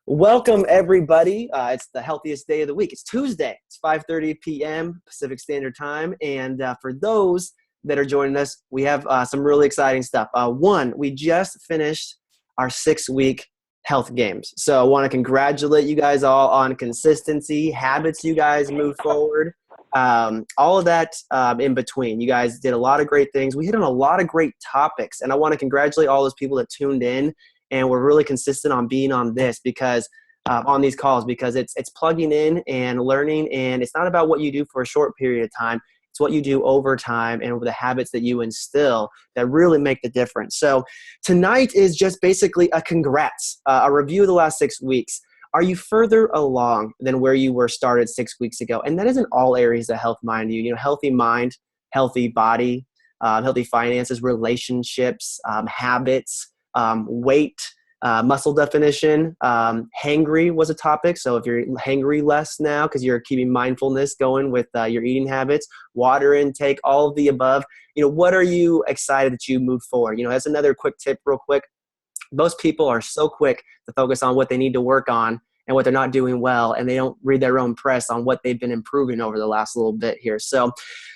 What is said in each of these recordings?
Welcome, everybody. It's the healthiest day of the week. It's Tuesday. It's 5:30 p.m. Pacific Standard Time. And for those that are joining us, we have some really exciting stuff. One, we just finished our 6-week health games. So I want to congratulate you guys all on consistency, habits you guys moved forward, all of that in between. You guys did a lot of great things. We hit on a lot of great topics. And I want to congratulate all those people that tuned in. And we're really consistent on being on this because on these calls, because it's plugging in and learning. And it's not about what you do for a short period of time. It's what you do over time and over the habits that you instill that really make the difference. So tonight is just basically a congrats, a review of the last 6 weeks. Are you further along than where you were started 6 weeks ago? And that is in all areas of health, mind you. You know, healthy mind, healthy body, healthy finances, relationships, habits, weight, muscle definition. Hangry was a topic. So if you're hangry less now because you're keeping mindfulness going with your eating habits, water intake, all of the above, what are you excited that you move forward? That's another quick tip real quick. Most people are so quick to focus on what they need to work on and what they're not doing well, and they don't read their own press on what they've been improving over the last little bit here. So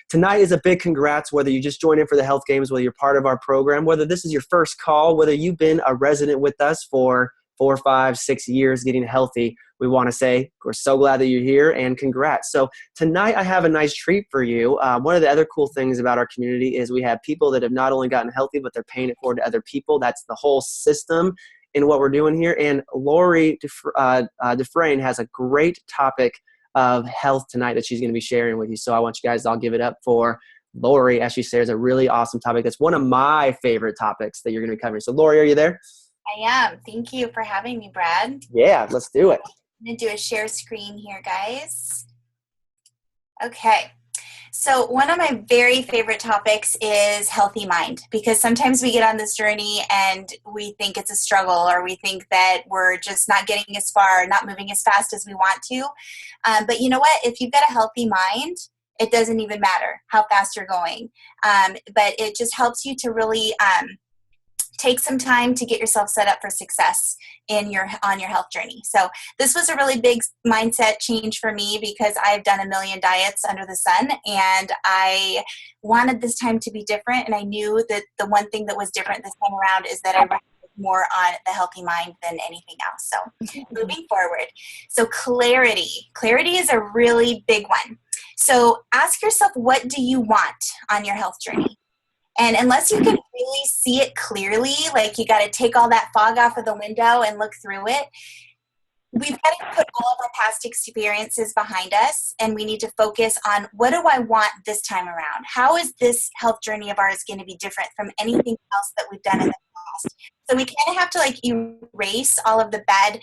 tonight is a big congrats, whether you just joined in for the health games, whether you're part of our program, whether this is your first call, whether you've been a resident with us for 4, 5, 6 years getting healthy. We want to say we're so glad that you're here and congrats. So tonight I have a nice treat for you. One of the other cool things about our community is we have people that have not only gotten healthy, but they're paying it forward to other people. That's the whole system in what we're doing here. And Lori Dufresne has a great topic of health tonight that she's going to be sharing with you. So I want you guys to all give it up for Lori as she shares a really awesome topic. That's one of my favorite topics that you're going to be covering. So Lori, are you there? I am. Thank you for having me, Brad. Yeah, let's do it. I'm going to do a share screen here, guys. Okay. So one of my very favorite topics is healthy mind, because sometimes we get on this journey and we think it's a struggle, or we think that we're just not getting as far, not moving as fast as we want to. But you know what? If you've got a healthy mind, it doesn't even matter how fast you're going. But it just helps you to really take some time to get yourself set up for success on your health journey. So this was a really big mindset change for me, because I've done a million diets under the sun, and I wanted this time to be different. And I knew that the one thing that was different this time around is that I relied more on the healthy mind than anything else. So moving forward. So clarity is a really big one. So ask yourself, what do you want on your health journey? And unless you can really see it clearly, like you got to take all that fog off of the window and look through it, we've got to put all of our past experiences behind us, and we need to focus on, what do I want this time around? How is this health journey of ours going to be different from anything else that we've done in the past? So we kind of have to erase all of the bad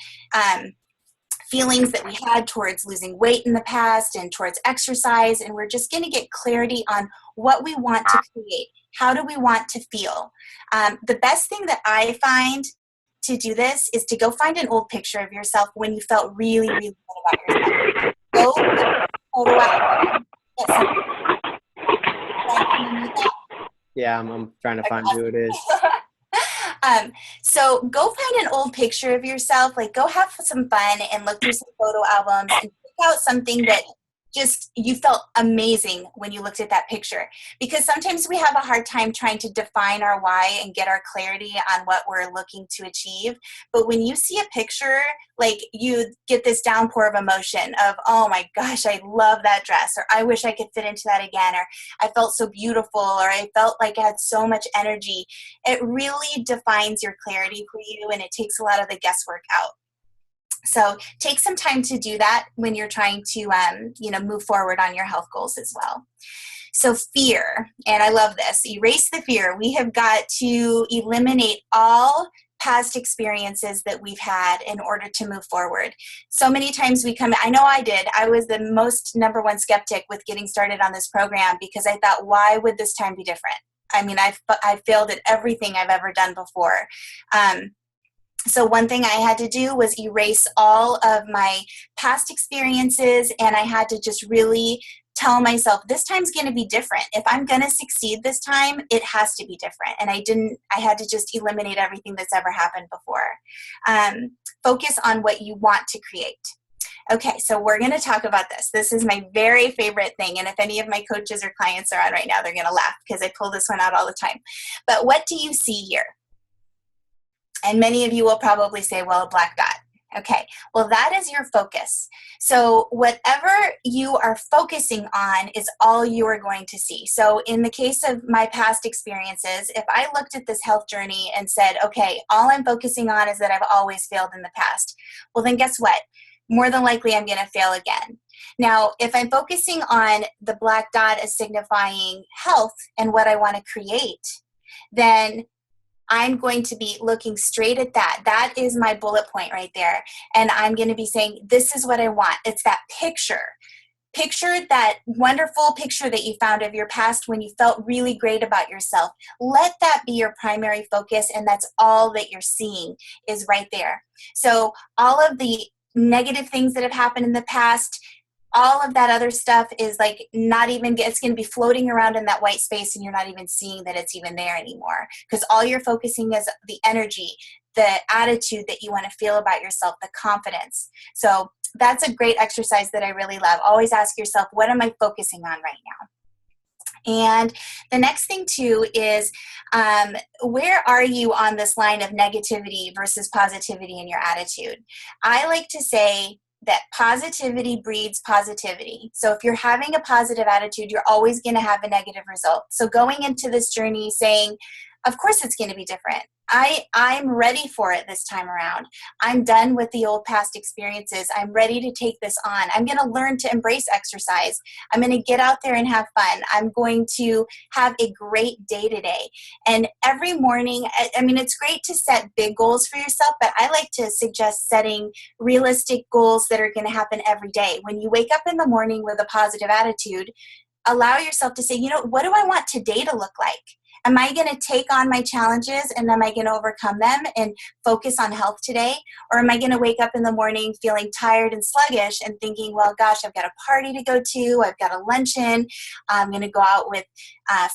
feelings that we had towards losing weight in the past and towards exercise, and we're just going to get clarity on what we want to create. How do we want to feel? The best thing that I find to do this is to go find an old picture of yourself when you felt really, really good about yourself. Go photo album. Yeah, I'm trying to find who it is. So go find an old picture of yourself, like go have some fun and look through some photo albums and pick out something that just you felt amazing when you looked at that picture. Because sometimes we have a hard time trying to define our why and get our clarity on what we're looking to achieve. But when you see a picture, like you get this downpour of emotion of, oh my gosh, I love that dress, or I wish I could fit into that again, or I felt so beautiful, or I felt like I had so much energy. It really defines your clarity for you, and it takes a lot of the guesswork out. So take some time to do that when you're trying to, move forward on your health goals as well. So fear, and I love this, erase the fear. We have got to eliminate all past experiences that we've had in order to move forward. So many times I know I did. I was the most number one skeptic with getting started on this program, because I thought, why would this time be different? I mean, I failed at everything I've ever done before. So one thing I had to do was erase all of my past experiences, and I had to just really tell myself this time's going to be different. If I'm going to succeed this time, it has to be different. And I had to just eliminate everything that's ever happened before. Focus on what you want to create. Okay, so we're going to talk about this. This is my very favorite thing. And if any of my coaches or clients are on right now, they're going to laugh because I pull this one out all the time. But what do you see here? And many of you will probably say, well, a black dot. Okay, well, that is your focus. So whatever you are focusing on is all you are going to see. So in the case of my past experiences, if I looked at this health journey and said, okay, all I'm focusing on is that I've always failed in the past, well, then guess what? More than likely, I'm going to fail again. Now, if I'm focusing on the black dot as signifying health and what I want to create, then I'm going to be looking straight at that. That is my bullet point right there. And I'm going to be saying, this is what I want. It's that picture. Picture that wonderful picture that you found of your past when you felt really great about yourself. Let that be your primary focus, and that's all that you're seeing is right there. So all of the negative things that have happened in the past, all of that other stuff is like not even, it's going to be floating around in that white space and you're not even seeing that it's even there anymore, because all you're focusing is the energy, the attitude that you want to feel about yourself, the confidence. So that's a great exercise that I really love. Always ask yourself, what am I focusing on right now? And the next thing too is where are you on this line of negativity versus positivity in your attitude? I like to say that positivity breeds positivity. So if you're having a positive attitude, you're always going to have a negative result. So going into this journey saying, of course it's going to be different. I'm ready for it this time around. I'm done with the old past experiences. I'm ready to take this on. I'm going to learn to embrace exercise. I'm going to get out there and have fun. I'm going to have a great day today. And every morning, I mean, it's great to set big goals for yourself, but I like to suggest setting realistic goals that are going to happen every day. When you wake up in the morning with a positive attitude, allow yourself to say, you know, what do I want today to look like? Am I going to take on my challenges and am I going to overcome them and focus on health today? Or am I going to wake up in the morning feeling tired and sluggish and thinking, well, gosh, I've got a party to go to. I've got a luncheon. I'm going to go out with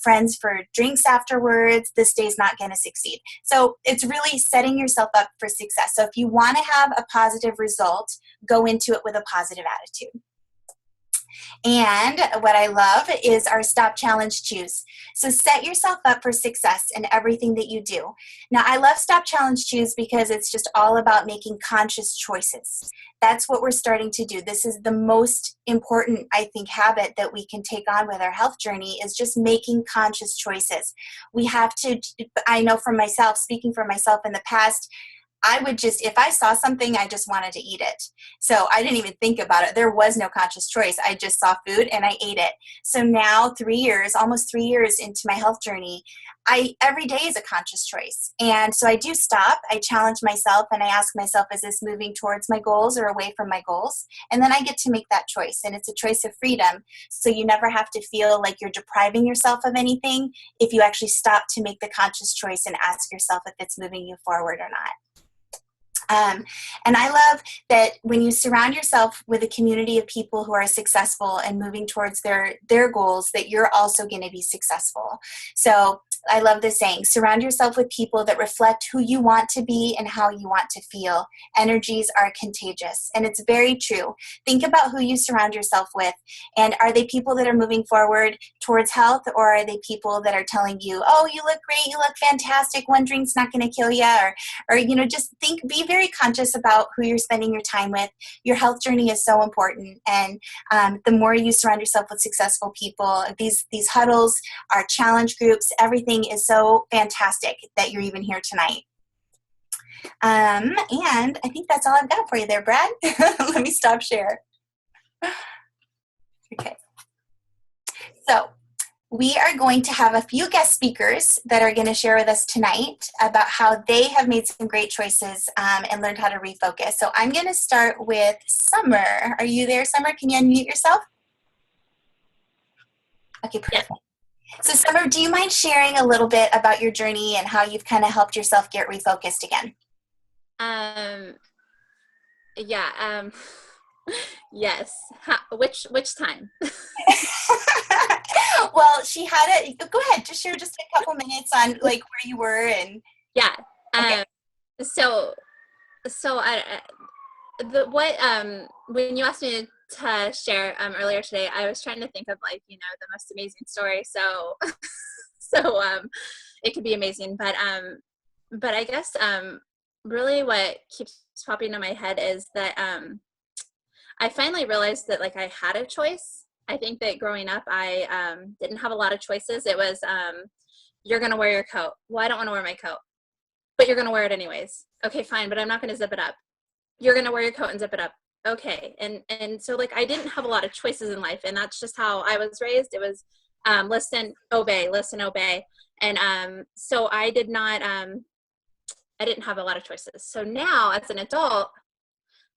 friends for drinks afterwards. This day's not going to succeed. So it's really setting yourself up for success. So if you want to have a positive result, go into it with a positive attitude. And what I love is our stop, challenge, choose. So set yourself up for success in everything that you do. Now, I love stop, challenge, choose because it's just all about making conscious choices. That's what we're starting to do. This is the most important, I think, habit that we can take on with our health journey is just making conscious choices. We have to, I know from myself, speaking for myself in the past, I would just, if I saw something, I just wanted to eat it. So I didn't even think about it. There was no conscious choice. I just saw food and I ate it. So now 3 years, almost 3 years into my health journey, every day is a conscious choice. And so I do stop, I challenge myself and I ask myself, is this moving towards my goals or away from my goals? And then I get to make that choice. And it's a choice of freedom. So you never have to feel like you're depriving yourself of anything if you actually stop to make the conscious choice and ask yourself if it's moving you forward or not. And I love that when you surround yourself with a community of people who are successful and moving towards their goals, that you're also going to be successful. So I love this saying, surround yourself with people that reflect who you want to be and how you want to feel. Energies are contagious. And it's very true. Think about who you surround yourself with. And are they people that are moving forward towards health, or are they people that are telling you, oh, you look great, you look fantastic, one drink's not going to kill you, or just be very conscious about who you're spending your time with. Your health journey is so important. And the more you surround yourself with successful people, these huddles, our challenge groups, everything is so fantastic that you're even here tonight. And I think that's all I've got for you there, Brad. Let me stop share. Okay. So we are going to have a few guest speakers that are going to share with us tonight about how they have made some great choices and learned how to refocus. So I'm going to start with Summer. Are you there, Summer? Can you unmute yourself? Okay, perfect. Yeah. So Summer, do you mind sharing a little bit about your journey and how you've kind of helped yourself get refocused again? Yeah. Yes. Which time? Well, she had it. Go ahead, just share just a couple minutes on like where you were and. Yeah. Okay. So the what when you asked me to share earlier today, I was trying to think of like, the most amazing story. So so it could be amazing, but I guess really what keeps popping in my head is that I finally realized that like I had a choice. I think that growing up I didn't have a lot of choices. It was you're gonna wear your coat. Well, I don't want to wear my coat, but you're gonna wear it anyways. Okay, fine, but I'm not gonna zip it up. You're gonna wear your coat and zip it up. Okay, and so like I didn't have a lot of choices in life, and that's just how I was raised. It was listen, obey, and so I did not I didn't have a lot of choices. So now as an adult,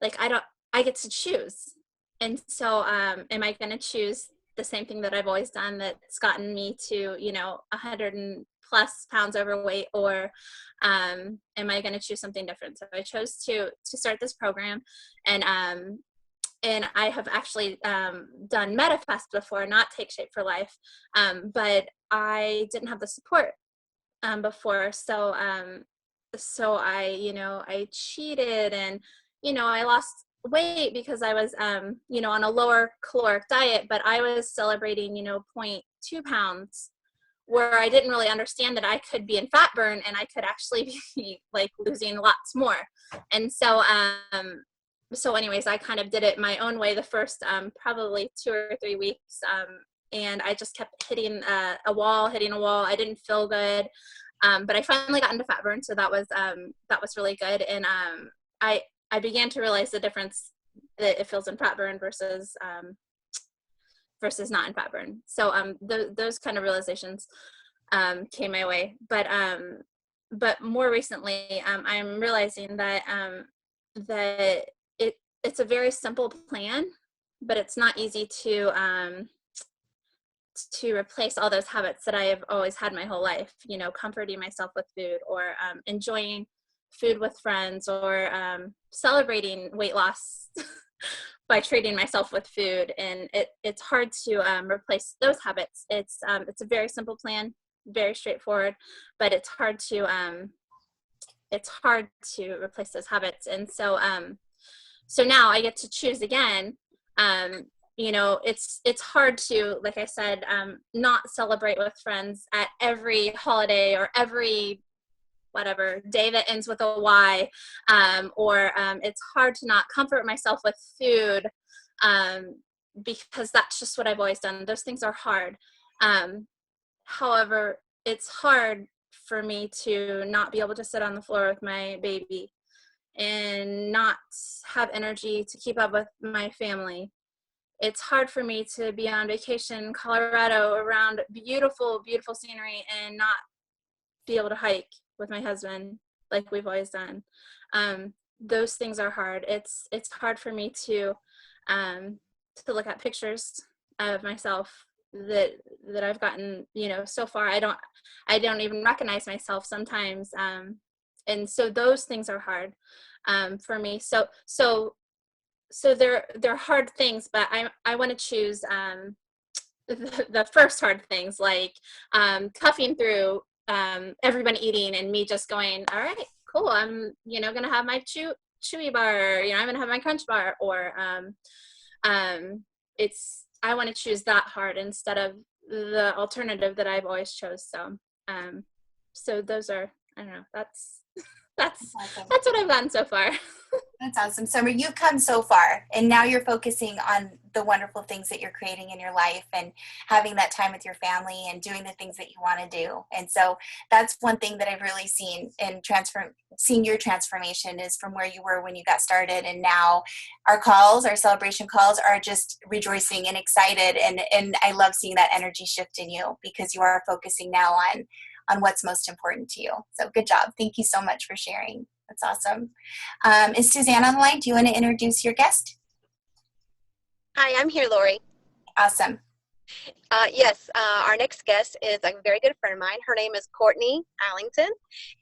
like I get to choose. And so am I going to choose the same thing that I've always done that's gotten me to 100 and plus pounds overweight, or am I going to choose something different? So I chose to start this program, and I have actually done MetaFast before, not Take Shape for Life, but I didn't have the support before. So I cheated, and I lost weight because I was on a lower caloric diet, but I was celebrating 0.2 pounds, where I didn't really understand that I could be in fat burn and I could actually be like losing lots more. And so anyways, I kind of did it my own way the first probably 2 or 3 weeks, and I just kept hitting a wall. I didn't feel good. But I finally got into fat burn, so that was really good. And I began to realize the difference that it feels in fat burn versus not in fat burn. So those kind of realizations came my way. But more recently, I'm realizing that that it's a very simple plan, but it's not easy to replace all those habits that I have always had my whole life, comforting myself with food, or enjoying food with friends, or celebrating weight loss by treating myself with food. And it's hard to replace those habits. It's a very simple plan, very straightforward, but it's hard to replace those habits. And so now I get to choose again. It's hard to, like I said, not celebrate with friends at every holiday or every whatever day that ends with a Y, or it's hard to not comfort myself with food, because that's just what I've always done. Those things are hard. However, it's hard for me to not be able to sit on the floor with my baby and not have energy to keep up with my family. It's hard for me to be on vacation in Colorado around beautiful, beautiful scenery and not be able to hike with my husband like we've always done. Those things are hard. It's hard for me to look at pictures of myself that I've gotten, so far. I don't even recognize myself sometimes. And so those things are hard for me. So they're hard things, but I want to choose the first hard things, like cuffing through everyone eating and me just going, all right, cool, I'm gonna have my chewy bar, I'm gonna have my crunch bar, or I want to choose that hard instead of the alternative that I've always chose. So those are, I don't know, that's Awesome. that's what I've gotten so far. That's awesome. Summer, you've come so far, and now you're focusing on the wonderful things that you're creating in your life and having that time with your family and doing the things that you want to do. And so that's one thing that I've really seen in seeing your transformation is from where you were when you got started. And now our celebration calls are just rejoicing and excited. And I love seeing that energy shift in you because you are focusing now on what's most important to you. So good job. Thank you so much for sharing. That's awesome. Is Suzanne on the line? Do you want to introduce your guest? Hi, I'm here, Lori. Awesome. Yes, our next guest is a very good friend of mine. Her name is Courtney Allington,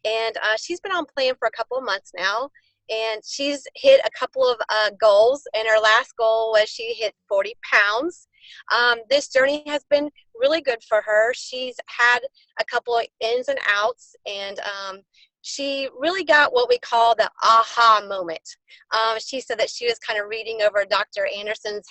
and she's been on plan for a couple of months now. and she's hit a couple of goals, and her last goal was she hit 40 pounds. This journey has been really good for her. She's had a couple of ins and outs, and she really got what we call the aha moment. She said that she was kind of reading over Dr. Anderson's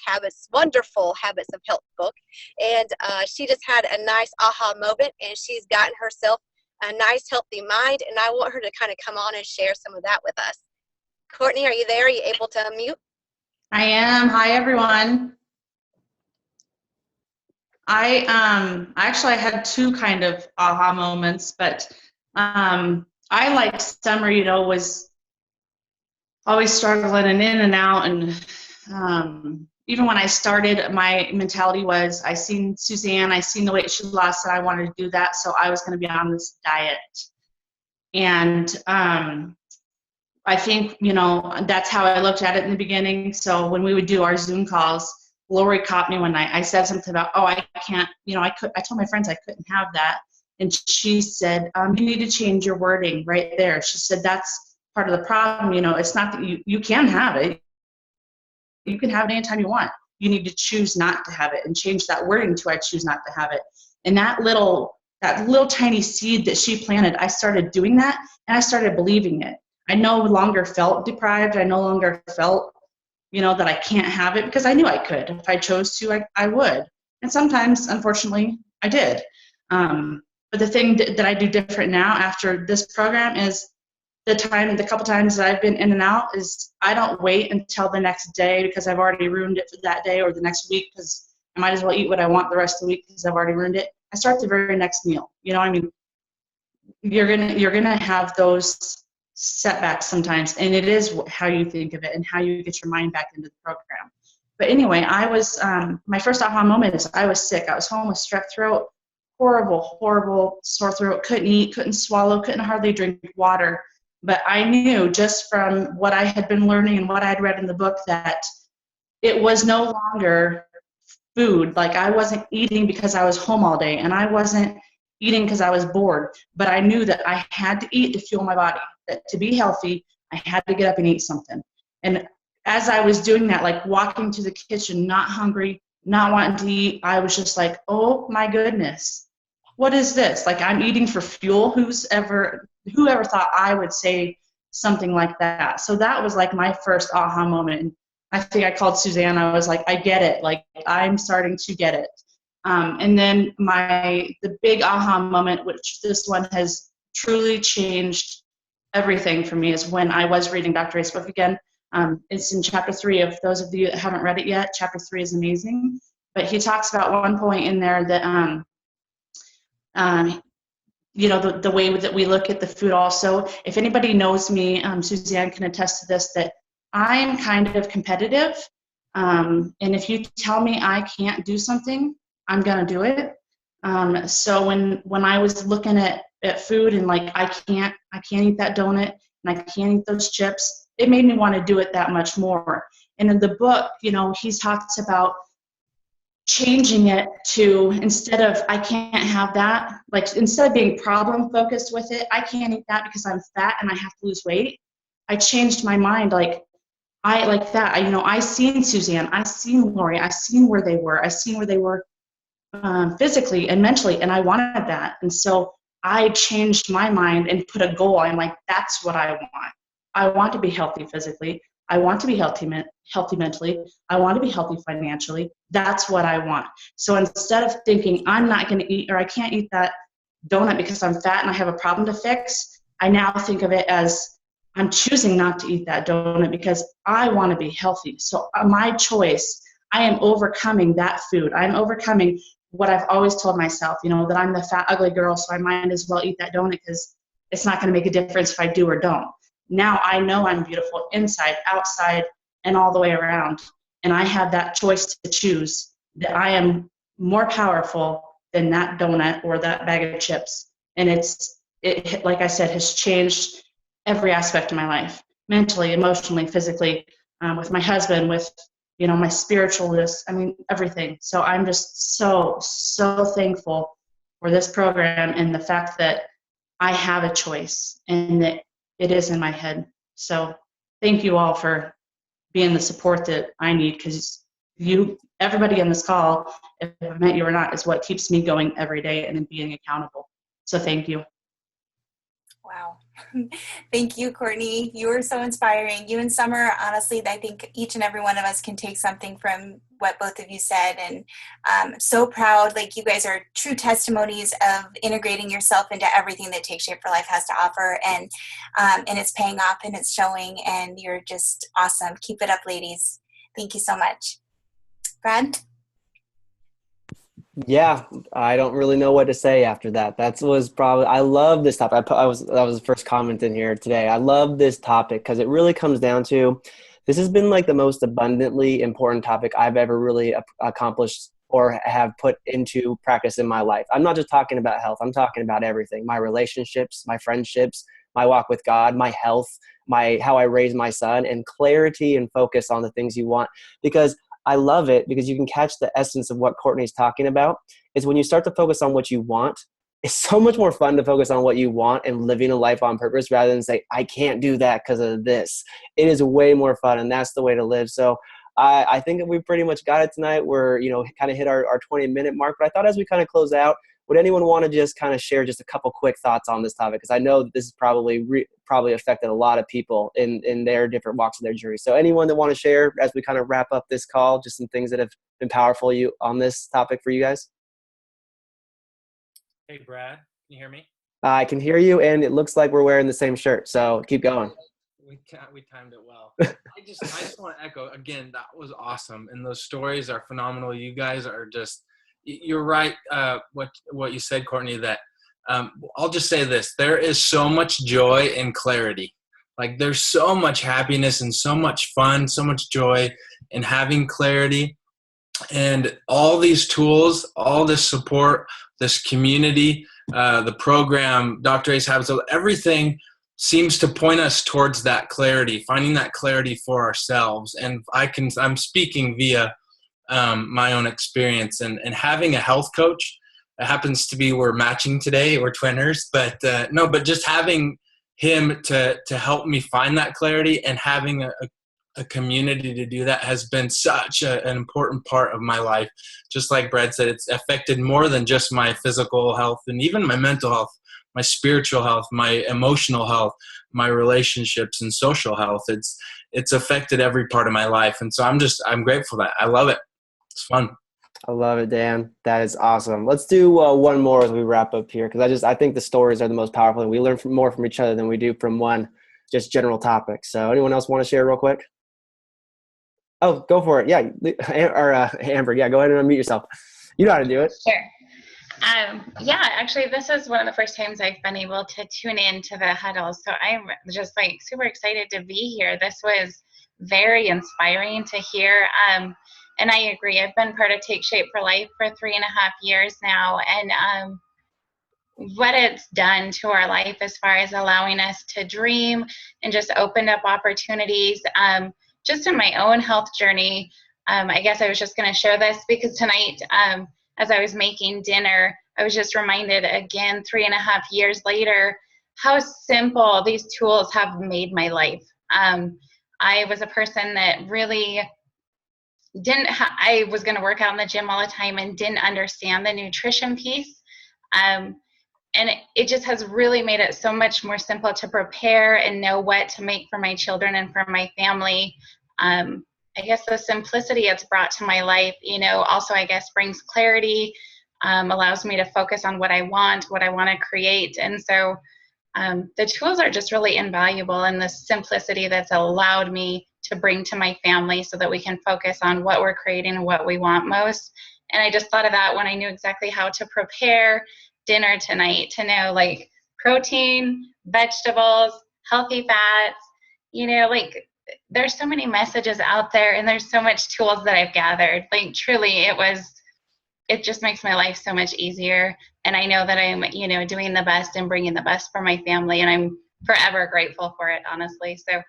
wonderful Habits of Health book, and she just had a nice aha moment, and she's gotten herself a nice, healthy mind, and I want her to kind of come on and share some of that with us. Courtney, are you there? Are you able to unmute? I am. Hi, everyone. I actually I had two kind of aha moments, but I, like Summer, was always struggling and in and out, and even when I started, my mentality was I seen Suzanne, I seen the weight she lost, and I wanted to do that, so I was going to be on this diet. And I think, that's how I looked at it in the beginning. So when we would do our Zoom calls, Lori caught me one night. I said something about, I can't, I told my friends I couldn't have that. And she said, you need to change your wording right there. She said, that's part of the problem. It's not that you can have it. You can have it anytime you want. You need to choose not to have it and change that wording to I choose not to have it. And that little tiny seed that she planted, I started doing that, and I started believing it. I no longer felt deprived. I no longer felt, that I can't have it, because I knew I could. If I chose to, I would. And sometimes, unfortunately, I did. But the thing that I do different now after this program is the couple times that I've been in and out is I don't wait until the next day because I've already ruined it for that day, or the next week because I might as well eat what I want the rest of the week because I've already ruined it. I start the very next meal. You're gonna have those setbacks sometimes, and it is how you think of it and how you get your mind back into the program. But anyway, I was my first aha moment is I was sick. I was home with strep throat, horrible sore throat, couldn't eat, couldn't swallow, couldn't hardly drink water. But I knew just from what I had been learning and what I had read in the book that it was no longer food. Like, I wasn't eating because I was home all day, and I wasn't eating because I was bored, but I knew that I had to eat to fuel my body, that to be healthy, I had to get up and eat something. And as I was doing that, like walking to the kitchen, not hungry, not wanting to eat, I was just like, oh my goodness, what is this? Like, I'm eating for fuel. Whoever thought I would say something like that? So that was like my first aha moment. And I think I called Suzanne. I was like, I get it. Like, I'm starting to get it. And then the big aha moment, which this one has truly changed everything for me, is when I was reading Dr. A's book again. It's in chapter 3. Of those of you that haven't read it yet, chapter 3 is amazing. But he talks about one point in there that, the way that we look at the food also. If anybody knows me, Suzanne can attest to this, that I'm kind of competitive. And if you tell me I can't do something, I'm gonna do it. So when I was looking at food and like I can't eat that donut and I can't eat those chips, it made me want to do it that much more. And in the book, he talks about changing it to, instead of I can't have that, like instead of being problem focused with it, I can't eat that because I'm fat and I have to lose weight. I changed my mind. Like, I like that. I seen Suzanne, I seen Lori, I seen where they were physically and mentally, and I wanted that. And so I changed my mind and put a goal. I'm like, that's what I want. I want to be healthy physically. I want to be healthy mentally. I want to be healthy financially. That's what I want. So instead of thinking I'm not going to eat, or I can't eat that donut because I'm fat and I have a problem to fix, I now think of it as I'm choosing not to eat that donut because I want to be healthy. So my choice, I am overcoming that food. I'm overcoming what I've always told myself, that I'm the fat, ugly girl, so I might as well eat that donut because it's not going to make a difference if I do or don't. Now I know I'm beautiful inside, outside, and all the way around. And I have that choice to choose that I am more powerful than that donut or that bag of chips. And it, like I said, has changed every aspect of my life, mentally, emotionally, physically, with my husband, with my spiritualness, everything. So I'm just so thankful for this program and the fact that I have a choice and that it is in my head. So thank you all for being the support that I need, because everybody on this call, if I've met you or not, is what keeps me going every day and then being accountable. So thank you. Wow. Thank you, Courtney. You were so inspiring. You and Summer, honestly, I think each and every one of us can take something from what both of you said. And so proud. Like, you guys are true testimonies of integrating yourself into everything that Take Shape for Life has to offer. And it's paying off and it's showing. And you're just awesome. Keep it up, ladies. Thank you so much. Brad? Yeah, I don't really know what to say after that. That was probably, I love this topic. That was the first comment in here today. I love this topic because it really comes down to, this has been like the most abundantly important topic I've ever really accomplished or have put into practice in my life. I'm not just talking about health. I'm talking about everything: my relationships, my friendships, my walk with God, my health, how I raise my son, and clarity and focus on the things you want. Because I love it, because you can catch the essence of what Courtney's talking about. Is when you start to focus on what you want, it's so much more fun to focus on what you want and living a life on purpose rather than say, I can't do that because of this. It is way more fun, and that's the way to live. So I think that we pretty much got it tonight. We're, kind of hit our 20-minute mark. But I thought as we kind of close out, would anyone want to just kind of share just a couple quick thoughts on this topic? Because I know that this has probably affected a lot of people in their different walks of their journey. So anyone that want to share as we kind of wrap up this call, just some things that have been powerful on this topic for you guys? Hey, Brad, can you hear me? I can hear you, and it looks like we're wearing the same shirt. So keep going. We timed it well. I just want to echo again, that was awesome, and those stories are phenomenal. You guys are just, you're right. What you said, Courtney, that I'll just say this: there is so much joy and clarity. Like, there's so much happiness and so much fun, so much joy in having clarity. And all these tools, all this support, this community, the program, Dr. Ace Habits, everything seems to point us towards that clarity, finding that clarity for ourselves. And I'm speaking via my own experience, and having a health coach. It happens to be, we're matching today, we're twinners, but just having him to help me find that clarity, and having a community to do that has been such an important part of my life. Just like Brad said, it's affected more than just my physical health, and even my mental health, my spiritual health, my emotional health, my relationships and social health. It's affected every part of my life. And so I'm grateful for that. I love it. It's fun. I love it, Dan. That is awesome. Let's do one more as we wrap up here, because I think the stories are the most powerful, and we learn more from each other than we do from one just general topic. So anyone else want to share real quick? Oh, go for it. Yeah. Or Amber, yeah, go ahead and unmute yourself. You know how to do it. Sure. Actually, this is one of the first times I've been able to tune in to the Huddle. So I'm just super excited to be here. This was very inspiring to hear. And I agree. I've been part of Take Shape for Life for 3.5 years now. And what it's done to our life as far as allowing us to dream and just opened up opportunities. Just in my own health journey, I guess I was just going to share this because tonight, as I was making dinner, I was just reminded again, 3.5 years later, how simple these tools have made my life. I was a person that really I was going to work out in the gym all the time and didn't understand the nutrition piece. And it just has really made it so much more simple to prepare and know what to make for my children and for my family. I guess the simplicity it's brought to my life, also I guess brings clarity, allows me to focus on what I want to create. And so the tools are just really invaluable, and the simplicity that's allowed me to bring to my family so that we can focus on what we're creating and what we want most. And I just thought of that when I knew exactly how to prepare dinner tonight, to know like protein, vegetables, healthy fats, there's so many messages out there, and there's so much tools that I've gathered. Like truly it just makes my life so much easier. And I know that I'm, doing the best and bringing the best for my family, and I'm forever grateful for it, honestly. So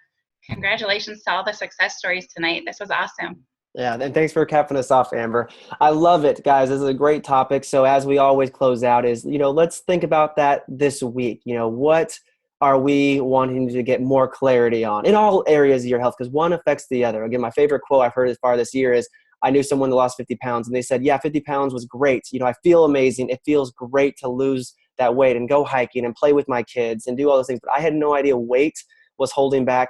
congratulations to all the success stories tonight. This was awesome. Yeah, and thanks for capping us off, Amber. I love it, guys. This is a great topic. So as we always close out is, let's think about that this week. are we wanting to get more clarity on in all areas of your health? Because one affects the other. Again, my favorite quote I've heard as far this year is, I knew someone that lost 50 pounds and they said, yeah, 50 pounds was great. You know, I feel amazing. It feels great to lose that weight and go hiking and play with my kids and do all those things. But I had no idea weight was holding back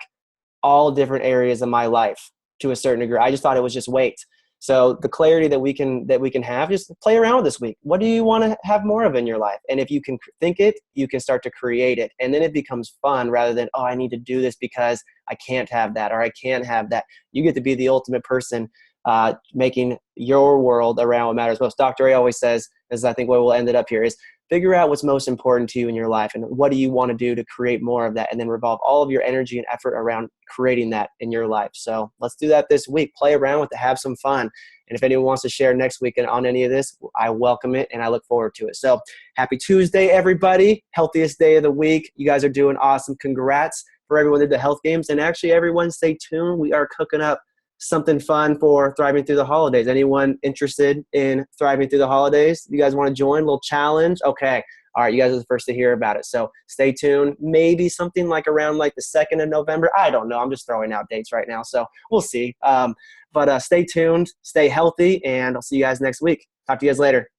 all different areas of my life to a certain degree. I just thought it was just weight. So the clarity that we can have, just play around with this week. What do you want to have more of in your life? And if you can think it, you can start to create it. And then it becomes fun rather than, oh, I need to do this because I can't have that or I can't have that. You get to be the ultimate person, making your world around what matters most. Dr. A always says, as I think what we'll end it up here, is figure out what's most important to you in your life and what do you want to do to create more of that, and then revolve all of your energy and effort around creating that in your life. So let's do that this week. Play around with it, have some fun. And if anyone wants to share next week on any of this, I welcome it and I look forward to it. So happy Tuesday, everybody. Healthiest day of the week. You guys are doing awesome. Congrats for everyone that did the health games. And actually, everyone stay tuned. We are cooking up something fun for Thriving Through the Holidays. Anyone interested in Thriving Through the Holidays? You guys want to join? A little challenge? Okay. All right. You guys are the first to hear about it. So stay tuned. Maybe something like around like the 2nd of November. I don't know. I'm just throwing out dates right now. So we'll see. But stay tuned, stay healthy, and I'll see you guys next week. Talk to you guys later.